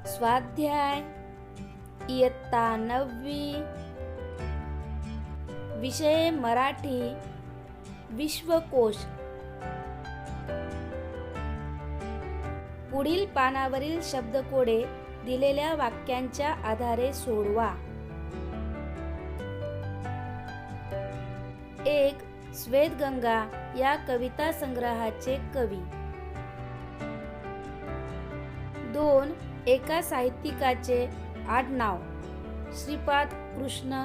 स्वाध्याय इयत्ता 9वी, विषय मराठी, विश्वकोश. पुढील पानावरील शब्दकोडे दिलेल्या वाक्यांच्या आधारे सोडवा. 1. श्वेतगंगा या कविता संग्रहाचे कवी. 2. एका साहित्यिकाचे आडनाव. श्रीपाद कृष्ण.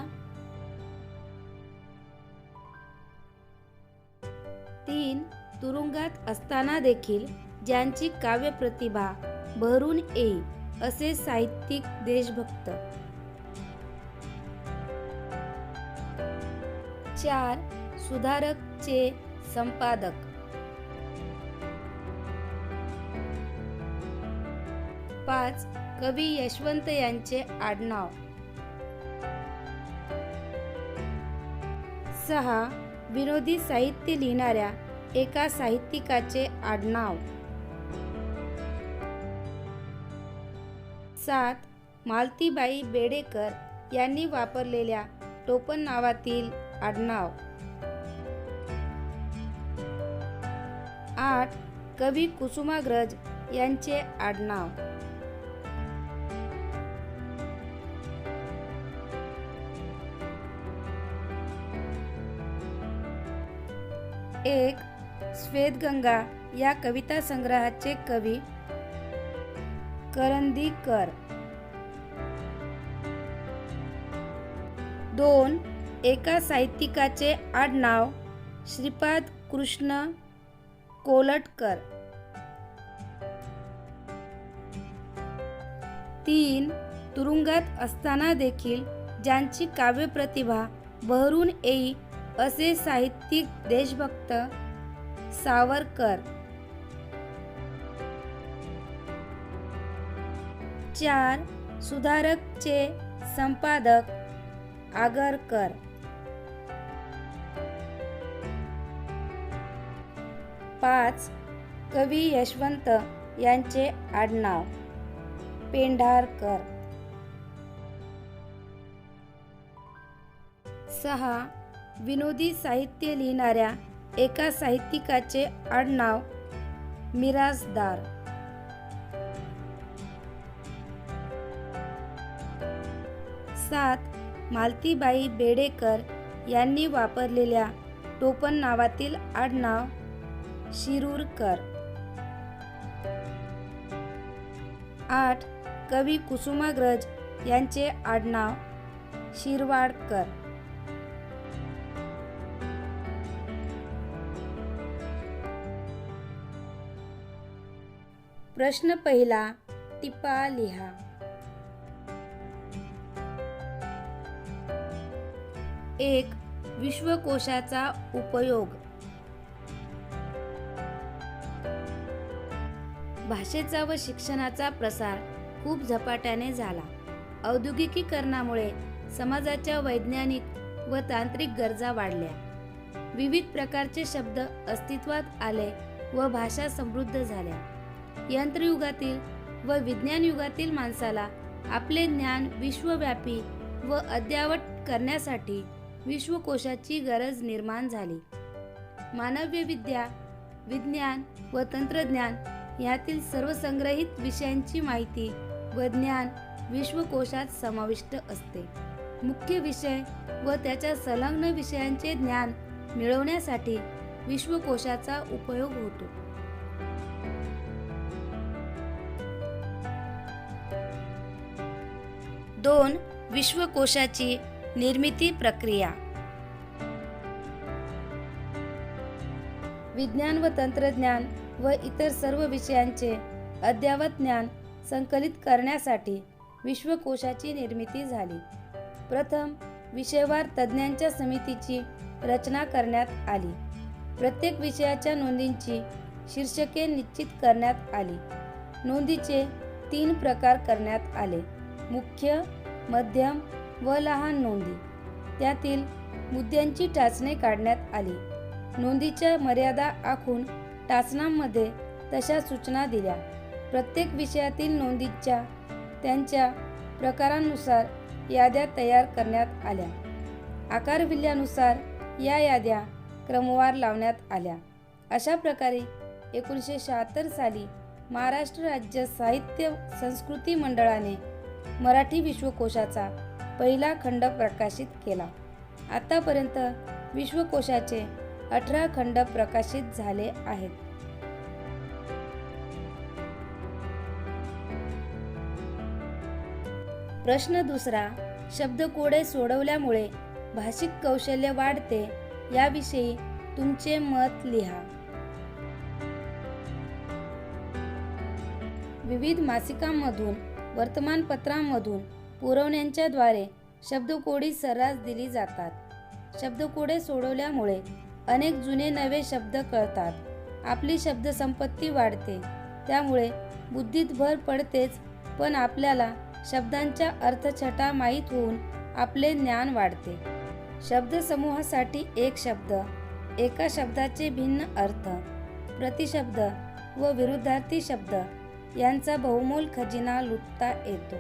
3. तुरुंगात असताना देखील ज्यांची काव्यप्रतिभा बहरून येई असे साहित्यिक देशभक्त. 4. सुधारक चे संपादक. 5. कवी यशवंत यांचे आडनाव. 6. विनोदी साहित्य लिहिणाऱ्या एका साहित्यिकाचे आडनाव. 7. मालतीबाई बेडेकर यांनी वापरलेल्या टोपण नावातील आडनाव. 8. कवी कुसुमाग्रज यांचे आडनाव. 1. श्वेतगंगा या कविता संग्रहाचे कवी करंदीकर. 2. एका साहित्यिकाचे आडनाव श्रीपाद कृष्ण कोलटकर. 3. तुरुंगात असताना देखील ज्यांची काव्यप्रतिभा बहरून येई असे साहित्यिक देशभक्त सावरकर. 4. सुधारक चे संपादक आगरकर. 5. कवी यशवंत यांचे आडनाव पेंढारकर. 6. विनोदी साहित्य लिहिणाऱ्या एका साहित्यिकाचे आडनाव मिरासदार. 7. मालतीबाई बेडेकर यांनी वापरलेल्या टोपण नावातील आडनाव शिरूरकर. 8. कवी कुसुमाग्रज यांचे आडनाव शिरवाडकर. प्रश्न पहिला, टिपा लिहा. 1. विश्वकोशाचा उपयोग. भाषेचा व शिक्षणाचा प्रसार खूप झपाट्याने झाला. औद्योगिकीकरणामुळे समाजाच्या वैज्ञानिक व तांत्रिक गरजा वाढल्या. विविध प्रकारचे शब्द अस्तित्वात आले व भाषा समृद्ध झाल्या. यंत्रयुगातील व विज्ञान युगातील माणसाला आपले ज्ञान विश्वव्यापी व अद्ययावत करण्यासाठी विश्वकोशाची गरज निर्माण झाली. मानवीय विद्या, विज्ञान व तंत्रज्ञान यातील सर्व संग्रहित विषयांची माहिती व ज्ञान विश्वकोशात समाविष्ट असते. मुख्य विषय व त्याच्या संलग्न विषयांचे ज्ञान मिळवण्यासाठी विश्वकोशाचा उपयोग होतो. 2. विश्वकोशाची निर्मिती प्रक्रिया. विज्ञान व तंत्रज्ञान व इतर सर्व विषयांचे अद्ययावत ज्ञान संकलित करण्यासाठी विश्वकोशाची निर्मिती झाली. प्रथम विषयवार तज्ज्ञांच्या समितीची रचना करण्यात आली. प्रत्येक विषयाच्या नोंदींची शीर्षके निश्चित करण्यात आली. नोंदीचे 3 प्रकार करण्यात आले: मुख्य, मध्यम व लहान नोंदी. त्यातील मुद्द्यांची टाचणी काढण्यात आली. नोंदीच्या मर्यादा आखून टाचनांमध्ये तशा सूचना दिल्या. प्रत्येक विषयातील नोंदीच्या त्यांच्या प्रकारांनुसार याद्या तयार करण्यात आल्या. आकारविल्ल्यानुसार या याद्या क्रमवार लावण्यात आल्या. अशा प्रकारे 1976 साली महाराष्ट्र राज्य साहित्य संस्कृती मंडळाने मराठी विश्वकोशाचा पहिला खंड प्रकाशित केला. आतापर्यंत विश्वकोशाचे 18 खंड प्रकाशित झाले आहेत. प्रश्न दुसरा, शब्दकोडे सोडवल्यामुळे भाषिक कौशल्य वाढते याविषयी तुमचे मत लिहा. विविध मासिकांमधून, वर्तमानपत्रांमधून पुरवण्यांच्या द्वारे शब्दकोडी सर्रास दिली जातात. शब्दकोडे सोडवल्यामुळे अनेक जुने नवे शब्द कळतात. आपली शब्दसंपत्ती वाढते. त्यामुळे बुद्धीत भर पडतेच, पण आपल्याला शब्दांच्या अर्थछटा माहीत होऊन आपले ज्ञान वाढते. शब्दसमूहासाठी एक शब्द, एका शब्दाचे भिन्न अर्थ, प्रतिशब्द व विरुद्धार्थी शब्द यांचा बहुमोल खजिना लुटता येतो.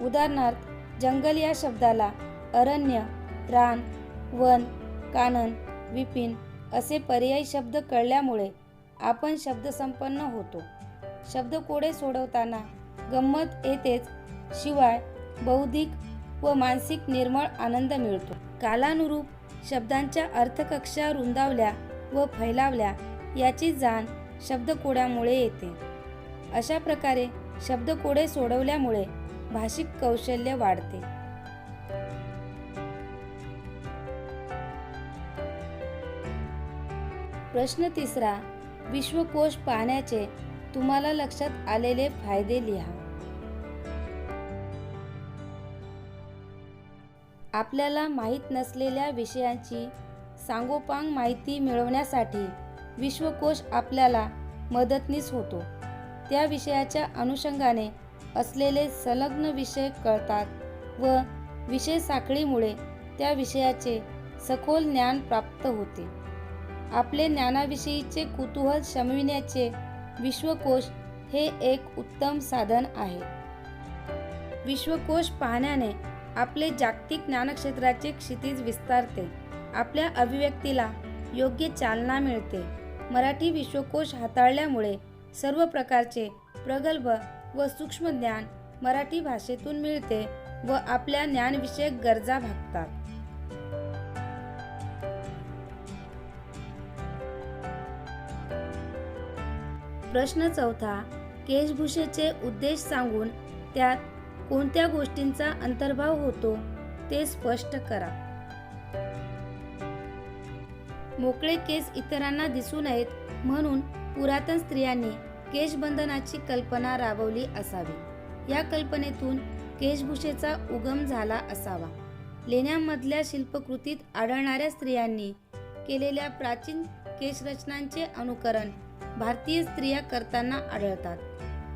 उदाहरणार्थ, जंगल या शब्दाला अरण्य, रान, वन, कानन, विपिन असे पर्यायी शब्द कळल्यामुळे आपण शब्दसंपन्न होतो. शब्दकोडे सोडवताना गंमत येतेच, शिवाय बौद्धिक व मानसिक निर्मळ आनंद मिळतो. कालानुरूप शब्दांच्या अर्थकक्षा रुंदावल्या व फैलावल्या याची जाण शब्दकोड्यामुळे येते. अशा प्रकारे शब्दकोडे सोडवल्यामुळे भाषिक कौशल्य वाढते. प्रश्न तिसरा, विश्वकोश पाहण्याचे तुम्हाला लक्षात आलेले फायदे लिहा. आपल्याला माहीत नसलेल्या विषयांची सांगोपांग माहिती मिळवण्यासाठी विश्वकोश आपल्याला मदतनीस होतो. त्या विषयाच्या अनुषंगाने असलेले संलग्न विषय कळतात व विषय साखळीमुळे त्या विषयाचे सखोल ज्ञान प्राप्त होते. आपले ज्ञानाविषयीचे कुतूहल शमविण्याचे विश्वकोश हे एक उत्तम साधन आहे. विश्वकोश पाहण्याने आपले जागतिक ज्ञानक्षेत्राचे क्षितिज विस्तारते. आपल्या अभिव्यक्तीला योग्य चालना मिळते. मराठी विश्वकोश हाताळल्यामुळे सर्व प्रकारचे प्रगल्भ व सूक्ष्म ज्ञान मराठी भाषेतून मिळते व आपल्या ज्ञानविषयक गरजा भागतात. प्रश्न चौथा, केशभूषेचे उद्देश सांगून त्यात कोणत्या गोष्टींचा अंतर्भाव होतो ते स्पष्ट करा. मोकळे केस इतरांना दिसू नयेत म्हणून पुरातन स्त्रियांनी केशबंधनाची कल्पना राबवली असावी. या कल्पनेतून केशभूषेचा उगम झाला असावा. लेण्यांमधल्या शिल्पकृतीत आढळणाऱ्या स्त्रियांनी केलेल्या प्राचीन केशरचनांचे अनुकरण भारतीय स्त्रिया करताना आढळतात.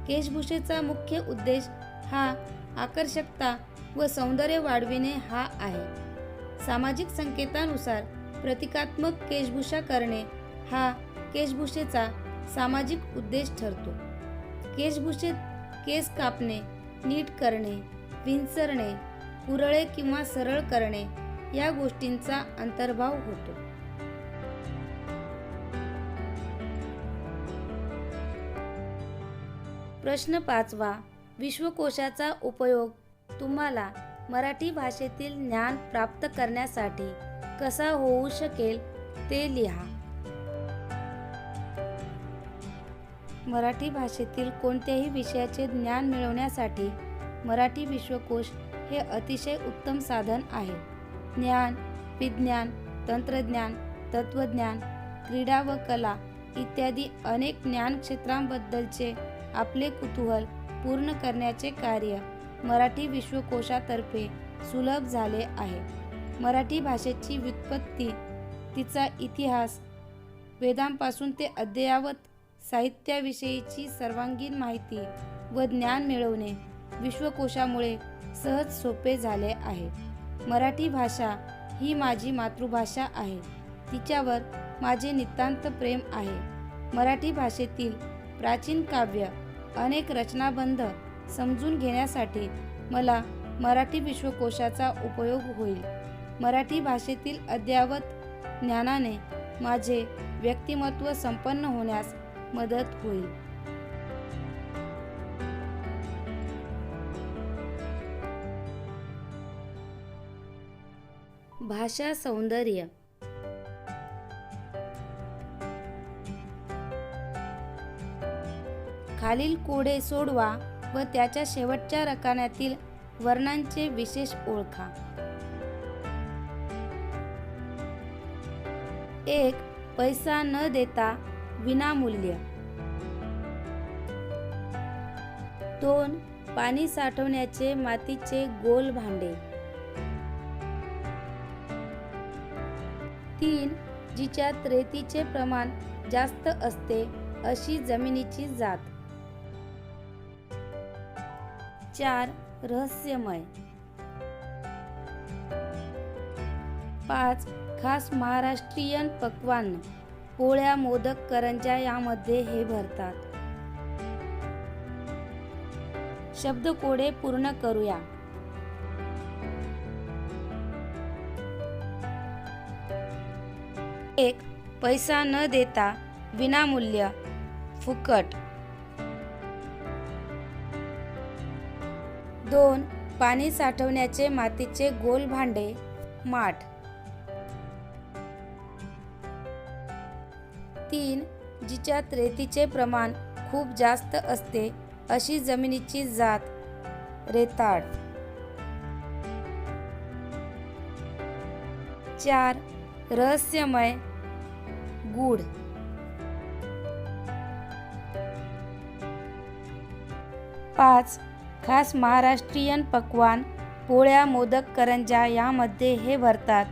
केशभूषेचा मुख्य उद्देश हा आकर्षकता व सौंदर्य वाढविणे हा आहे. सामाजिक संकेतानुसार प्रतिकात्मक केशभूषा करणे हा केशभूषेचा सामाजिक उद्देश ठरतो. केशभूषेत केस कापणे, नीट करणे, विंचरणे, कुरळे किंवा सरळ करणे या गोष्टींचा अंतर्भाव होतो. प्रश्न 5वा, विश्वकोशाचा उपयोग तुम्हाला मराठी भाषेतील ज्ञान प्राप्त करण्यासाठी कसा होऊ शकेल ते लिहा. मराठी भाषेतील कोणत्याही विषयाचे ज्ञान मिळवण्यासाठी मराठी विश्वकोश हे अतिशय उत्तम साधन आहे. ज्ञान, विज्ञान, तंत्रज्ञान, तत्त्वज्ञान, क्रीडा व कला इत्यादी अनेक ज्ञान क्षेत्रांबद्दलचे आपले कुतूहल पूर्ण करण्याचे कार्य मराठी विश्वकोशातर्फे सुलभ झाले आहे. मराठी भाषेची व्युत्पत्ती, तिचा इतिहास, वेदांपासून ते अद्ययावत साहित्याविषयीची सर्वांगीण माहिती व ज्ञान मिळवणे विश्वकोशामुळे सहज सोपे झाले आहे. मराठी भाषा ही माझी मातृभाषा आहे. तिच्यावर माझे नितांत प्रेम आहे. मराठी भाषेतील प्राचीन काव्य अनेक रचनाबंध समजून घेण्यासाठी मला मराठी विश्वकोशाचा उपयोग होईल. मराठी भाषेतील अद्ययावत ज्ञानाने माझे व्यक्तिमत्व संपन्न होण्यास मदत होईल. भाषा सौंदर्य. खालील कोडे सोडवा व त्याच्या शेवटच्या रकान्यातील वर्णांचे विशेष ओळखा. 1. पैसा न देता विनामूल्य. 2. पाणी साठवण्याचे मातीचे गोल भांडे. 3. जिच्यात रेतीचे प्रमाण जास्त असते अशी जमिनीची जात. 4. रहस्यमय. 5. खास महाराष्ट्रीयन पक्वान्न. पोळ्या, मोदक, करंज्या यामध्ये हे भरतात. शब्दकोडे पूर्ण करूया. 1. पैसा न देता विनामूल्य फुकट. 2. पाणी साठवण्याचे मातीचे गोल भांडे माठ. 3. जिच्यात रेतीचे प्रमाण खूप जास्त असते अशी जमिनीची जात रेताड. 4. रहस्यमय गूढ. 5. खास महाराष्ट्रीयन पक्वान पोळ्या, मोदक, करंज्या यामध्ये हे भरतात.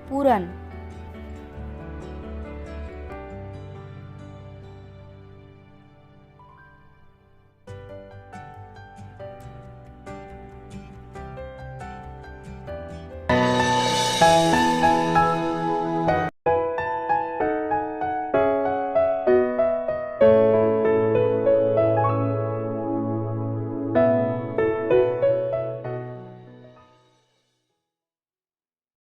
पुरण.